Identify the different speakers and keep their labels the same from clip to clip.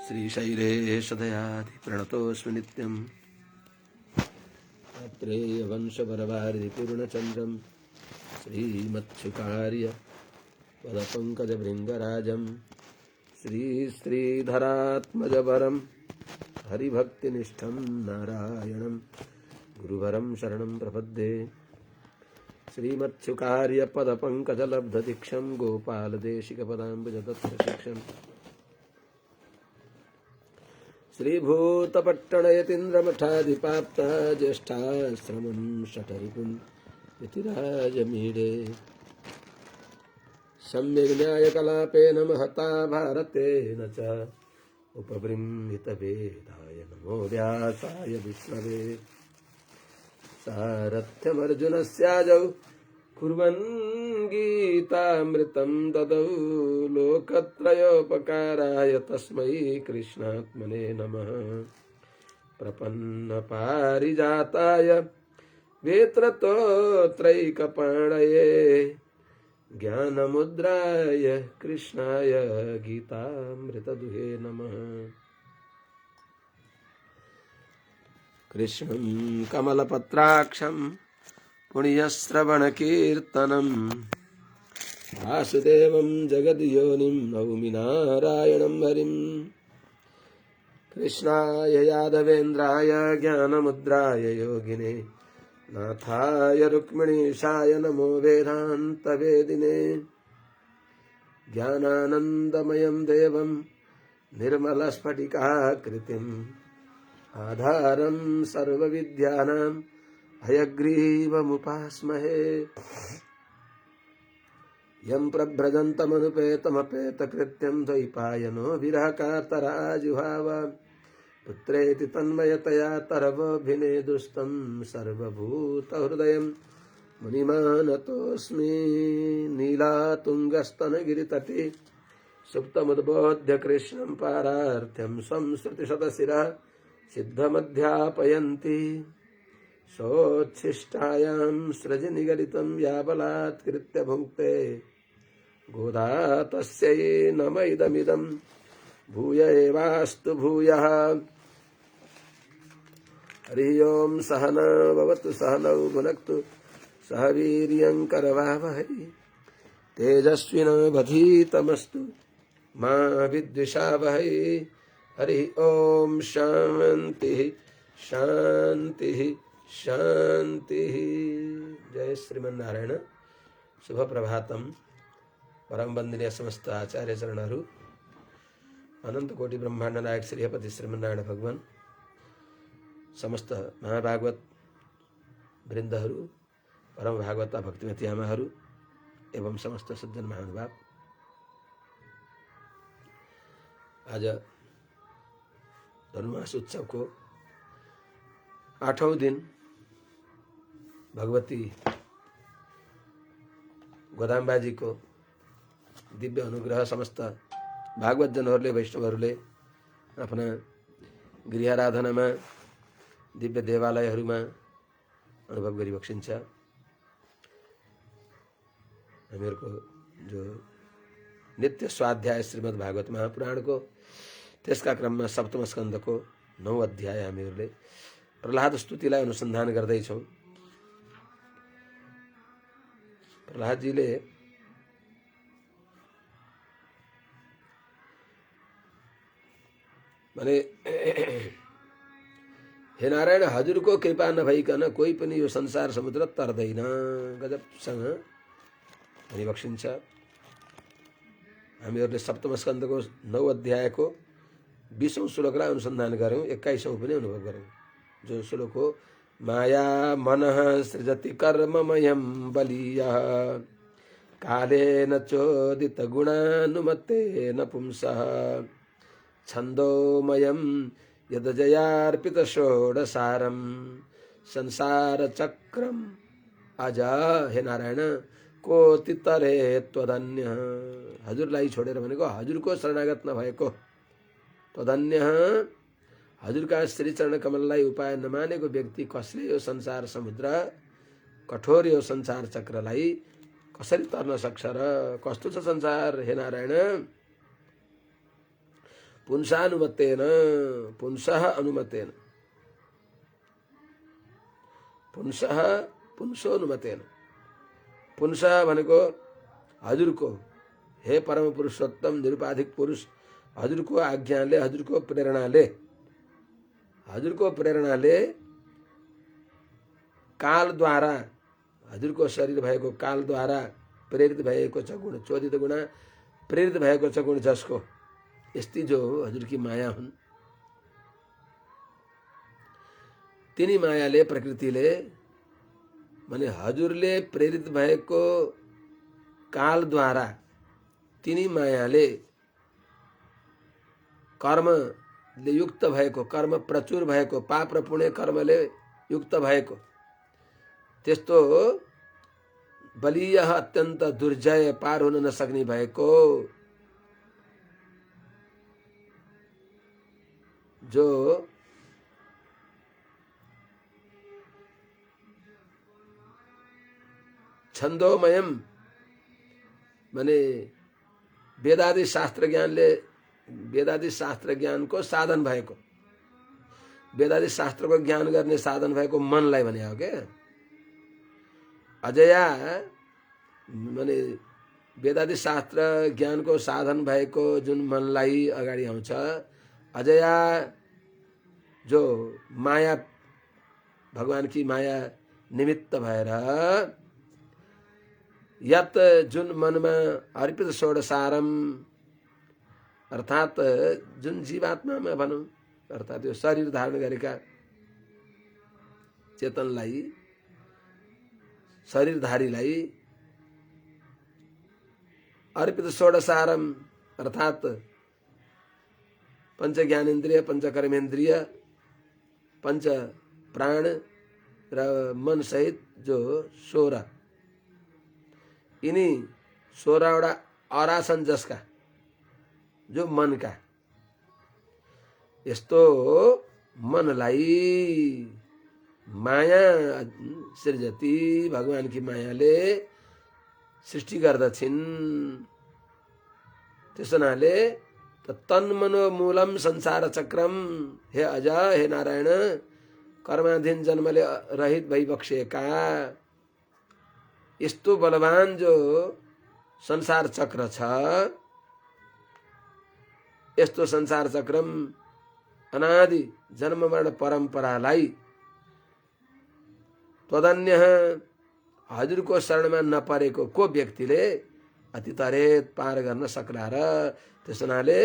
Speaker 1: श्रीशैलेशदयाधि प्रणतोऽस्मि नित्यं अत्रेयवंशपरवारिधिपूर्णचन्द्रं श्रीमत्सुकार्य पदपङ्कजभृङ्गराजं श्रीधरात्मजवरं हरिभक्तिनिष्ठं नारायणं गुरुवरं शरणं प्रपद्ये। श्रीमत्सुकार्य पदपङ्कजलब्धदीक्षं गोपालदेशिकपदाम्बुजदत्तशिक्षं श्रीभूतपट्टणयतीन्द्रमठाधिपाप्त ज्येष्ठाश्रमं शठरिपुं यतिराजमीडे सम्यग् न्यायकलापेन महता भारतेन च उपबृंहितवेदाय नमो व्यासाय विष्णवे। सारथ्यमर्जुनस्याजौ कुर्वन् गीतामृतं ददौ लोकत्रयोपकाराय तस्मै कृष्णात्मने नमः। प्रपन्नपारिजाताय वेत्रतोत्रैकपाणये ज्ञानमुद्राय कृष्णाय गीतामृतदुहे नमः। कृष्णं कमलपत्राक्षं पुण्यश्रवणकीर्तनं वासुदेवं जगद्योनिं नौमि नारायणं हरिं। कृष्णाय यादवेन्द्राय ज्ञानमुद्राय योगिने नाथाय रुक्मिणीशाय नमो वेदान्तवेदिने। ज्ञानानन्दमयं देवं निर्मलस्फटिकाकृतिम् आधारं सर्वविद्यानां हयग्रीवमुपास्महे। यं प्रभ्रजन्तमनुपेतमपेतकृत्यं द्वैपायनो विरहकातराजुहाव पुत्रेति तन्मयतया तरवोऽभिनेदुस्तं सर्वभूतहृदयं मुनिमानतोऽस्मि। नीलातुङ्गस्तनगिरितटे सुप्तमुद्बोध्य कृष्णं पारार्थ्यं स्वं श्रुतिशतशिरः सिद्धमध्यापयन्ति। सोच्छिष्टायां सृजनिगलितं याबलात्कृत्य भुङ्क्ते गोदा तस्यै नम इदमिदं भूय एवास्तु भूयः। हरि ओं सहना भवतु सहनौ भुनक्तु सह वीर्यं करवावहै तेजस्विनावधीतमस्तु मा विद्विषावहै। हरि ओम शांति शांति शांति। जय श्रीमन्नारायण। शुभ प्रभातम। परम वंदनीय समस्त आचार्य चरणहरू, अनंत कोटि ब्रह्मांड नायक श्रीपति श्रीमन्नारायण भगवान, समस्त महाभागवत वृन्दहरू, परम भागवता भक्तिमती आमाहरू एवं समस्त सज्जन महानुभाव, आज धनुर्मास उत्सव को 8औं दिन भगवती गोदाम्बाजी को दिव्य अनुग्रह समस्त भागवत जनहरूले वैष्णवहरूले आफ्ना गृहाराधनामा दिव्य देवालयहरूमा अनुभव गरिबक्सिन्छ। हामीहरूको जो नित्य स्वाध्याय श्रीमद् भागवत महापुराण को त्यसका क्रममा सप्तम स्कन्धको 9 अध्याय हामीहरूले प्रहलाद स्तुतिलाई अनुसन्धान गर्दैछौँ। प्रहलादजीले भने हे नारायण, हजुरको कृपा नभइकन कोही पनि यो संसार समुद्र तर्दैन। गजबसँग भनिबक्सिन्छ। हामीहरूले सप्तम स्कन्धको 9 अध्यायको 20औं श्लोकलाई अनुसन्धान गऱ्यौँ, 21औं पनि अनुभव गऱ्यौँ। जो श्लोक हो, माया मनः सृजति कर्ममयं बलीयः कालेन चोदित गुणानुमत्तेन पुंसः छन्दोमयं यदजयार्पित षोडसारं संसार चक्रम आजा। हे नारायण, कोति तरे त्वधन्य, हजुरलाई छोडेर भनेको हजुरको शरणागत नभएको, त्वधन्य हजुरका श्रीचरण कमललाई उपाय नमानेको व्यक्ति कसले यो संसार समुद्र कठोर यो संसार चक्रलाई कसरी तर्न सक्छ र? कस्तो छ संसार हे नारायण? पुंसानुमतेन पुंसः अनुमतेन पुंसः पुंसोनुमतेन पुंसः भनेको हजुरको हे परम पुरुषोत्तम निरुपाधिक पुरुष हजुरको आज्ञाले हजुरको प्रेरणाले कालद्वारा हजुरको शरीर भएको कालद्वारा प्रेरित भएको छ गुण चोदित गुण प्रेरित भएको छ गुण जसको यस्ती जो हजुरकी माया हुन् तिनी मायाले प्रकृतिले माने हजुरले प्रेरित भएको कालद्वारा तिनी मायाले कर्मले युक्त भएको कर्म प्रचुर भएको पाप र पुण्य कर्मले युक्त भएको त्यस्तो बलिय अत्यन्त दुर्जय पार हुन नसक्ने भएको जो छन्दोमयम माने वेदादि शास्त्र ज्ञानको साधन भएको वेदादि शास्त्रको ज्ञान गर्ने साधन भएको मनलाई भने हो के अजया माने वेदादि शास्त्र ज्ञानको साधन भएको जुन मनलाई अगाडि आउँछ अजया जो माया भगवान की माया निमित्त भएर यत जुन मनमा अर्पित षोडसारम अर्थात जुन जीवात्मामा भनौं अर्थात यो शरीर धारण गरेका चेतनलाई शरीरधारीलाई अर्पित षोडसारम अर्थात पंच ज्ञानेन्द्रिय पंच कर्मेन्द्रिय पंच प्राण र मन सहित जो 16 यिनी 16वटा अरासन जसका जो मनका यस्तो मनलाई माया सृजति भगवान की मायाले सृष्टि गर्दछिन् त्यसनाले तन्मनोमूलम संसार चक्रम हे अज हे नारायण कर्माधीन जन्मले रहित भइबक्सेका यस्तो बलवान जो संसार चक्र छ यस्तो संसार चक्रम अनादि जन्म मरण परम्परालाई तदन्य हजुरको शरणमा नपरेको को व्यक्तिले अति तरेत पार गर्न सक्ला र त्यसनाले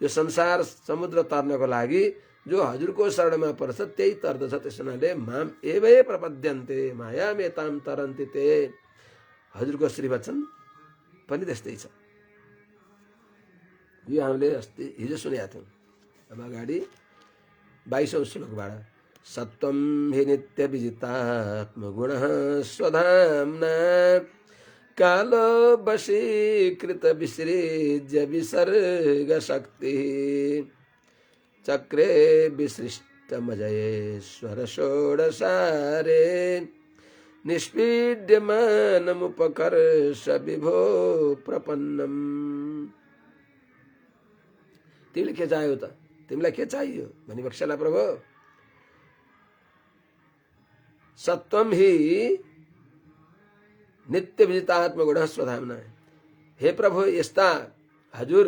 Speaker 1: यो संसार समुद्र तर्नको लागि जो हजुरको शरणमा पर्छ त्यही तर्दछ त्यसनाले माम एवै प्रपद्यन्ते मायामेताम तरन्ति ते हजुरको श्रीवचन पनि त्यस्तै छ यो हामीले अस्ति हिजो सुनेका थियौं अब अगाडि 22औं श्लोकबाट सत्वं हि नित्य विजितात्मगुणः स्वधाम्ना कालो वशीकृत विसृज्य विसर्ग शक्ति चक्रे विसृष्टमजयेश्वर षोडसारे निष्पीड्यमानमुपकर्ष विभो प्रपन्नम। तिमीले के चाहियो त तिमीलाई के चाहियो भनी बक्सला प्रभु सत्वम ही नित्य विजितात्म गुण स्वधामना हे प्रभु यस्ता हजुर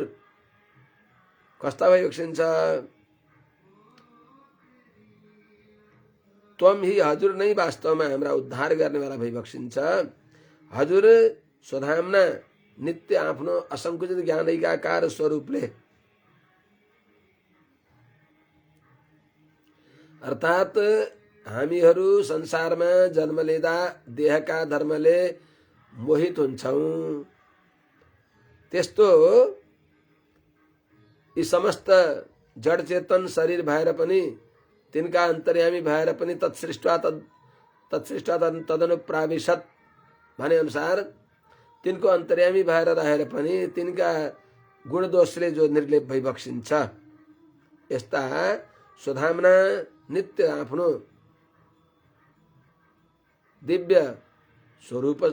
Speaker 1: कस्ता भइबक्सिन्छ त्वम ही हजुर नै वास्तवमा हाम्रा उद्धार गर्नेवाला भइबक्सिन्छ हजुर स्वधामना नित्य आफ्नो असंकुचित ज्ञानैकाकार स्वरूपले अर्थात हामीहरू संसारमा जन्म लिँदा देहका धर्मले मोहित हुन्छौं त्यस्तो यी समस्त जड चेतन शरीर भएर पनि तिनका अन्तर्यामी भएर पनि तत्सृष्टा तदनुप्राविशत भने अनुसार तिनको अन्तर्यामी भएर रहेर पनि तिनका गुण दोषले जो निर्लेप भइबक्सिन्छ यस्ता स्वधामना नित्य आफ्नो दिव्य स्वरूप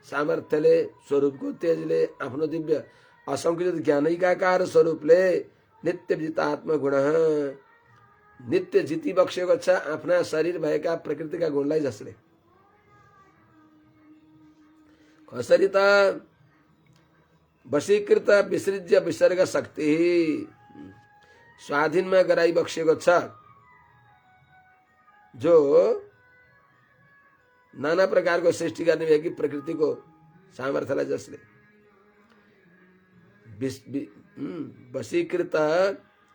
Speaker 1: सामर्थ्यले स्वरूपको तेजले आफ्नो दिव्य असंकुचित ज्ञानैकाकार स्वरूपले नित्य जितात्म गुण नित्य जिती बक्सेको छ आफ्ना शरीर भएका प्रकृतिका गुणलाई जसले। कसरी त वशीकृत विसृज्य विसर्ग शक्ति स्वाधीनमा गराई बक्सेको छ, जो नाना प्रकारको सृष्टि गर्ने भएकी प्रकृतिको सामर्थ्यलाई जसले। वशीकृत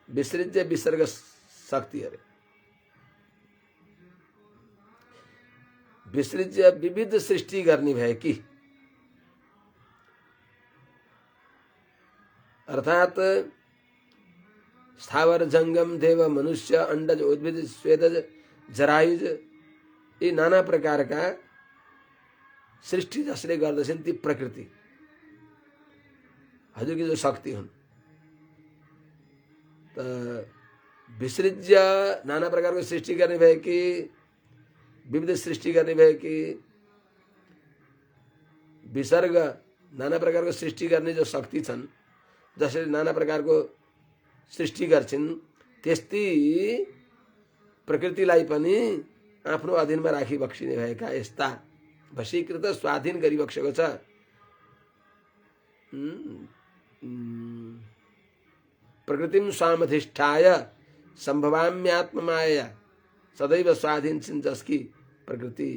Speaker 1: विसृज्य विसर्ग शक्ति अरे विसृज्य विविध सृष्टि गर्ने भएकी, अर्थात स्थावर जंगम देव मनुष्य अंडज उद्भिद स्वेदज जरायुज यी नाना प्रकारका सृष्टि जसले गर्दछन् ती प्रकृति हजुरकी जो शक्ति हुन्। त विसृज्य नाना प्रकारको सृष्टि गर्ने भएकी, विविध सृष्टि गर्ने भएकी, विसर्ग नाना प्रकारको सृष्टि गर्ने जो शक्ति छन्, जसले नाना प्रकारको सृष्टि गर्छिन्, त्यस्तै प्रकृतिलाई पनि आफ्नो अधीनमा राखी बक्सिने भएका यस्ता वशीकृत स्वाधीन गरी बक्सेको छ। प्रकृतिम स्वामधिष्ठाय सम्भवाम्यात्ममाया सदैव स्वाधीन छिन् जसकी प्रकृति।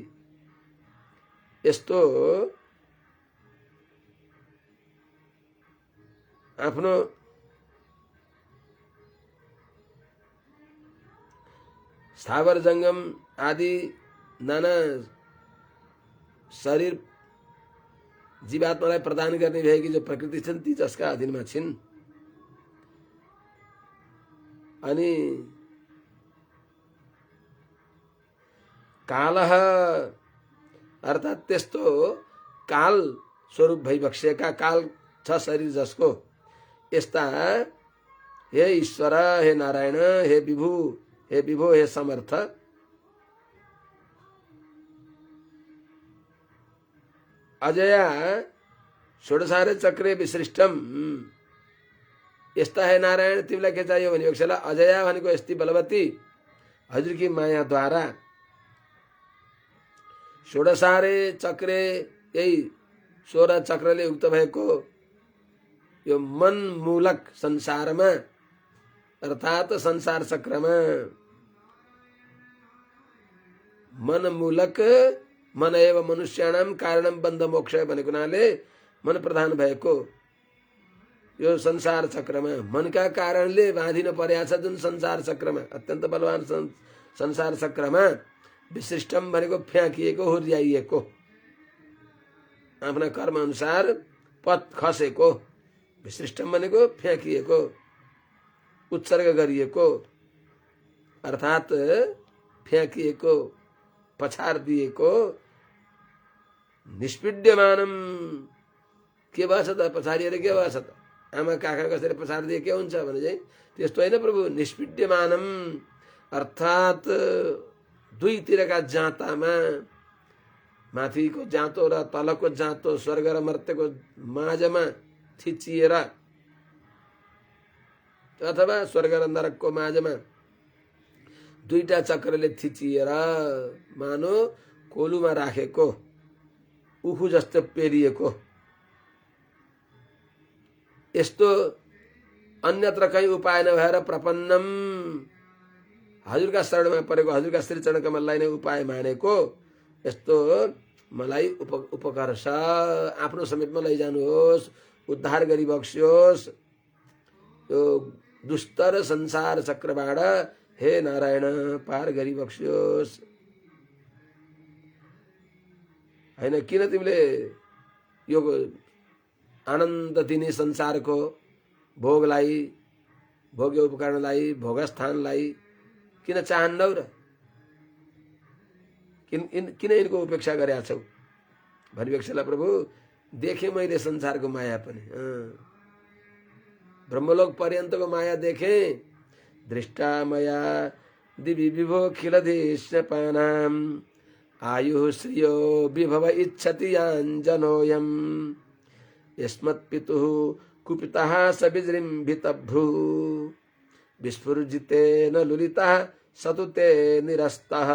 Speaker 1: यस्तो आफ्नो स्थावर जंगम आदि नाना शरीर जीवात्मालाई प्रदान गर्ने भएकी जो प्रकृति छन् ती जसका अधीनमा छिन्। अनि कालः अर्थात त्यस्तो काल स्वरूप भइबक्सेका, काल छ शरीर जसको, यस्ता हे ईश्वर, हे नारायण, हे विभु, हे विभो, हे समर्थ, अजया षोडशारे चक्रे विसृष्टम। यस्ता हे नारायण तिमीलाई के चाहियो भने यक्षला अजया भनेको यस्ती बलवती हजुरकी मायाद्वारा षोडशारे चक्रे यही 16 चक्रले उक्त भएको यो मन मूलक संसारमा अर्थात संसार चक्रमा मन मूलक मन एव मनुष्याणाम कारणम बन्ध मोक्ष भनेको हुनाले मन प्रधान भएको यो संसार चक्रमा मनका कारणले बाँधिन परेको छ जुन संसार चक्रमा अत्यन्त बलवान संसार चक्रमा विशिष्टम भनेको फ्याँकिएको, हुर्याइएको, आफ्ना कर्म अनुसार पथ खसेको, विशिष्टम भनेको फ्याँकिएको, उत्सर्ग गरिएको, अर्थात फ्याँकिएको, पछार दिएको, निष्पीड्यमानम के भएछ त पछाडिएर के भएछ त आमा काखा कसरी पछाडिदिए के हुन्छ भने चाहिँ त्यस्तो होइन प्रभु। निष्पीड्यमानम अर्थात दुईतिरका जाँतामा माथिको जाँतो र तलको जाँतो स्वर्ग र मर्त्यको माझमा थिचिएर अथवा स्वर्ग र नरकको माझमा दुईटा चक्रले थिचिएर मानो कोलुमा राखेको उखु जस्तो पेरिएको यस्तो अन्यत्र कहीँ उपाय नभएर प्रपन्नम हजुरका शरणमा परेको हजुरका श्री चरण कमललाई नै उपाय मानेको यस्तो मलाई उपकर्ष आफ्नो समीपमा लैजानुहोस्, उद्धार गरी बक्स्योस् यो दुस्तर संसार चक्रबाट हे नारायण पार गरी बक्स्योस्। हैन किन तिमीले यो आनन्द दिने संसारको भोगलाई, भोग्य उपकरणलाई, भोगस्थानलाई किन चाहन्नौ र किन यिनको उपेक्षा गरेका छौ भनिबक्सेला प्रभु। देखेँ मैले संसारको माया पनि, ब्रह्मलोक पर्यन्तको माया देखेँ। दृष्टा मया दिवि विभो खिल देशपानाम आयुः श्रियो विभव इच्छति याञ्जनोऽयम् यस्मत् पितुः कुपितः स विजृम्भितभ्रू विस्फुजितेन लुलितः सतुते निरस्तः।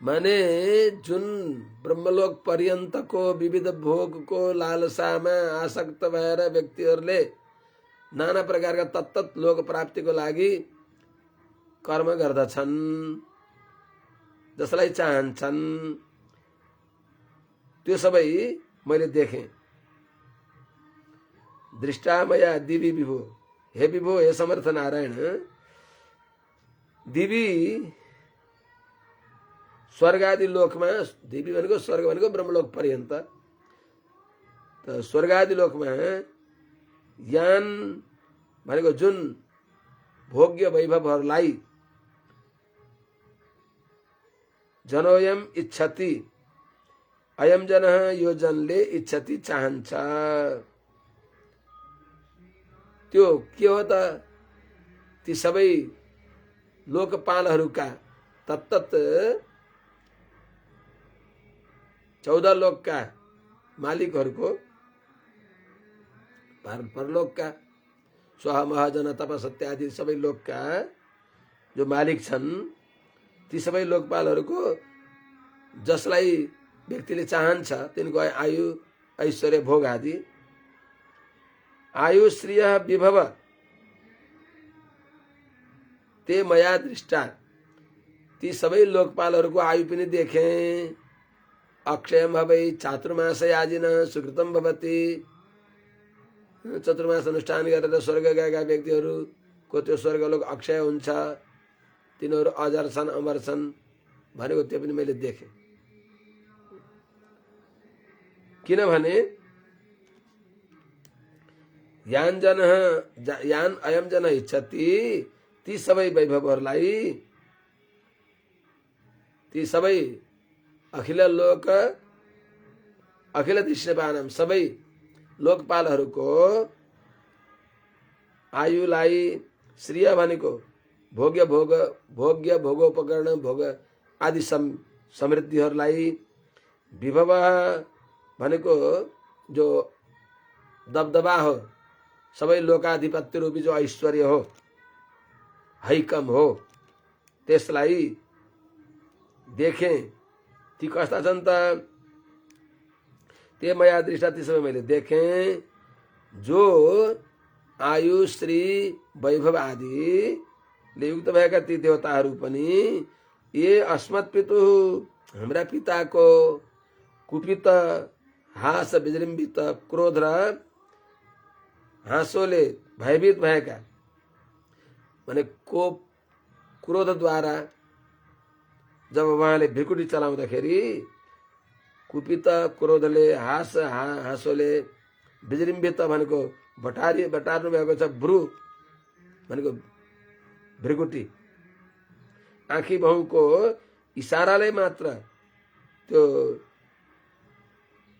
Speaker 1: माने जुन ब्रह्मलोक पर्यन्त को विविध भोग को लालसामा आसक्त भएर व्यक्तिहरूले नाना प्रकारका तत्तत लोक प्राप्तिको लागि कर्म गर्दछन्, जसलाई चाहन्छन् त्यो सबै मैले देखेँ। दृष्टामया दिवी विभो, हे विभो, हे समर्थ नारायण, दिवी स्वर्ग आदि लोकमा, दिवी भनेको स्वर्ग भनेको ब्रह्मलोक पर्यन्त, त स्वर्ग आदि लोकमा यान भनेको जुन भोग्य वैभवहरूलाई जनोयम इच्छति, अयम जन यो जनले इच्छति चाहन्छ, त्यो के हो त? ती सबै लोकपालहरूका तत्तत 14 लोकका मालिकहरूको, परलोकका स्वाहा महाजन तप सत्य आदि सबै लोकका जो मालिक छन्, ती सबै लोकपालहरूको जसलाई व्यक्तिले चाहन्छ तिनको आयु ऐश्वर्य भोग आदि, आयु श्रिय विभव ते मया दृष्टा, ती सबै लोकपालहरूको आयु पनि देखे। अक्षयम भवै चातुर्मास याजिन सुकृतम भवति, चतुर्मास अनुष्ठान गरेर स्वर्ग गएका व्यक्तिहरूको त्यो स्वर्गलोक अक्षय हुन्छ, तिनीहरू अजर छन्, अमर छन् भनेको त्यो पनि मैले देखेँ। किनभने यान अयम जन इच्छति, ती सबै वैभवहरूलाई, ती सबै अखिल लोक अखिल दृश्यपानम सबै लोकपालहरूको आयुलाई, श्रिय भनेको भोग्य भोगोपकरण भोग आदि समृद्धिहरूलाई, विभव भनेको जो दबदबा हो, सबै लोकाधिपत्य रूपी जो ऐश्वर्य हो, हैकम हो, त्यसलाई देखेँ। ती कस्ता छन् त? ते मया दृष्टा, ती सबै मैले देखेँ। जो आयु श्री वैभव आदिले युक्त भएका ती देवताहरू पनि ये अस्मत् पितु, हाम्रा पिताको कुपित हास विजृम्भित क्रोध र हाँसोले भयभीत भएका, माने कोप क्रोधद्वारा जब उहाँले भ्रिकुटी चलाउँदाखेरि कुपित क्रोधले हाँसोले विजृम्भित भनेको बटार्नु भएको छ, भ्रू भनेको भ्रिकुटी, आँखी बहुको इसाराले मात्र त्यो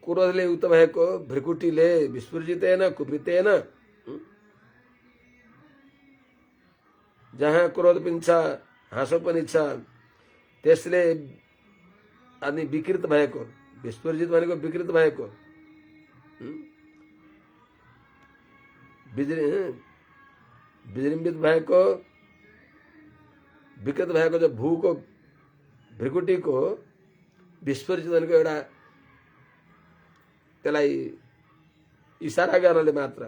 Speaker 1: क्रोधले युक्त भएको भ्रिकुटीले विस्फुजितेन कुपितेन, जहाँ क्रोध पनि छ हाँसो पनि छ, त्यसले अनि विकृत भएको, विस्फुजित भनेको विकृत भएको, विजृम्भित भएको, विकृत भएको जो भूको भ्रिकुटीको विस्फुजित भनेको एउटा त्यसलाई इसारा गर्नले मात्र,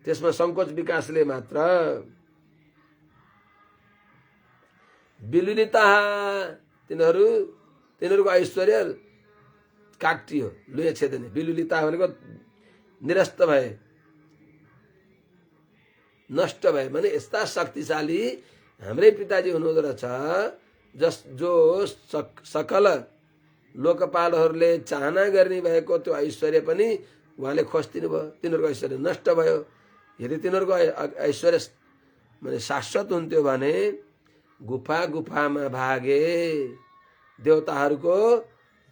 Speaker 1: त्यसमा संकोच विकासले मात्र विलुलिता, तिनीहरूको ऐश्वर्य काटियो, लुए छेदने। विलुलिता भनेको निरस्त भए, नष्ट भए। माने यस्ता शक्तिशाली हाम्रै पिताजी हुनुहुँदो रहेछ, जो सकल लोकपालहरूले चाहना गर्ने भएको त्यो ऐश्वर्य पनि उहाँले खोजिदिनु भयो, तिनीहरूको ऐश्वर्य नष्ट भयो। यदि तिनीहरूको ऐश्वर्य माने शाश्वत हुन्थ्यो भने गुफामा भागे देवताहरूको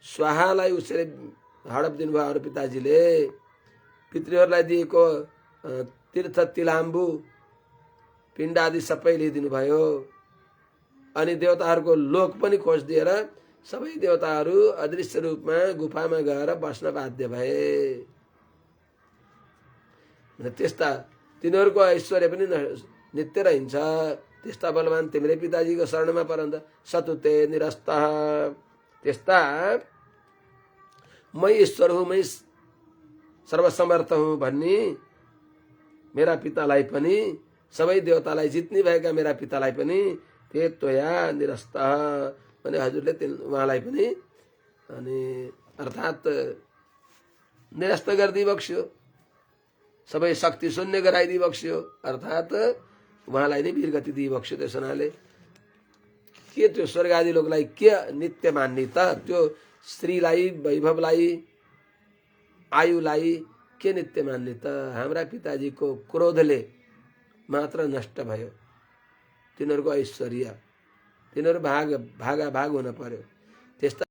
Speaker 1: स्वाहालाई उसले हडप दिनुभयो अरू पिताजीले, पितृहरूलाई दिएको तीर्थ तिलाम्बु पिण्ड आदि सबै लिइदिनु भयो, अनि देवताहरूको लोक पनि खोजिदिएर सबै देवताहरू अदृश्य रूपमा गुफामा गएर बस्न बाध्य भए। त्यस्ता तिनीहरूको ऐश्वर्य पनि नित्य रहन्छ। त्यस्ता बलवान तिम्रै पिताजीको शरणमा परन्त सतुते निरस्तः। त्यस्ता मै ईश्वर हुँ, मै सर्वसमर्थ हुँ भन्ने मेरा पितालाई पनि, सबै देवतालाई जित्ने भएका मेरा पितालाई पनि ते त्वया निरस्तः भने हजुरले उहाँलाई पनि अनि अर्थात् निरस्त गरिदिई बक्स्यो, सबै शक्ति शून्य गराइदिई बक्स्यो, अर्थात् उहाँलाई नै वीरगति दिई बक्स्यो। त्यस हुनाले के त्यो स्वर्ग आदि लोकलाई के नित्य मान्ने त? त्यो श्रीलाई, वैभवलाई, आयुलाई के नित्य मान्ने त? हाम्रा पिताजीको क्रोधले मात्र नष्ट भयो तिनीहरूको ऐश्वर्य, तिनीहरू भागाभाग हुन पर्यो। त्यस्ता